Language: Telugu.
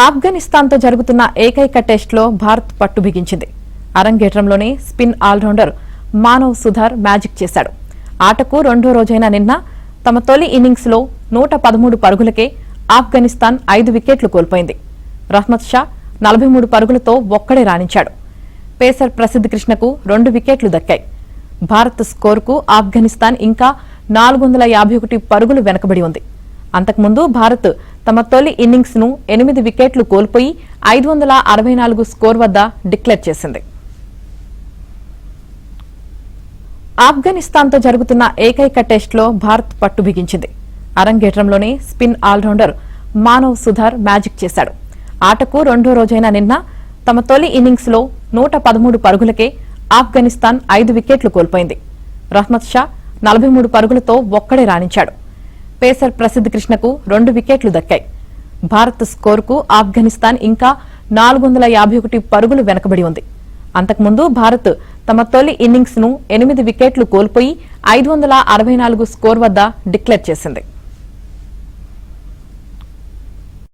ఆఫ్ఘనిస్తాన్తో జరుగుతున్న ఏకైక టెస్టులో భారత్ పట్టు బిగించింది. అరంగేట్రంలోనే spin allrounder Manav Suthar magic చేశాడు. ఆటకు రెండో రోజైన నిన్న తమ తొలి ఇన్నింగ్స్లో 113 పరుగులకే ఆఫ్ఘనిస్తాన్ 5 వికెట్లు కోల్పోయింది. రహ్మత్ షా 43 పరుగులతో ఒక్కడే రాణించాడు. పేసర్ ప్రసిద్ధ్ కృష్ణకు 2 వికెట్లు దక్కాయి. భారత్ స్కోరుకు ఆఫ్ఘనిస్తాన్ ఇంకా 451 పరుగులు వెనకబడి ఉంది. అంతకుముందు భారత్ తమ తొలి ఇన్నింగ్స్ ను 8 వికెట్లు కోల్పోయి 564 స్కోర్ వద్ద డిక్లేర్ చేసింది. ఆఫ్ఘనిస్తాన్తో జరుగుతున్న ఏకైక టెస్టులో భారత్ పట్టు బిగించింది. అరంగేట్రంలోనే spin allrounder Manav Suthar magic చేశాడు. ఆటకు రెండో రోజైన నిన్న తమ తొలి ఇన్నింగ్స్లో 113 పరుగులకే ఆఫ్ఘనిస్తాన్ 5 వికెట్లు కోల్పోయింది. రహ్మత్ షా 43 పరుగులతో ఒక్కడే రాణించాడు. పేసర్ ప్రసిద్ధ్ కృష్ణకు 2 వికెట్లు దక్కాయి. భారత్ స్కోరుకు ఆఫ్ఘనిస్తాన్ ఇంకా 451 పరుగులు వెనకబడి ఉంది. అంతకుముందు భారత్ తమ తొలి ఇన్నింగ్స్ ను 8 వికెట్లు కోల్పోయి 564 స్కోర్ వద్ద డిక్లేర్ చేసింది.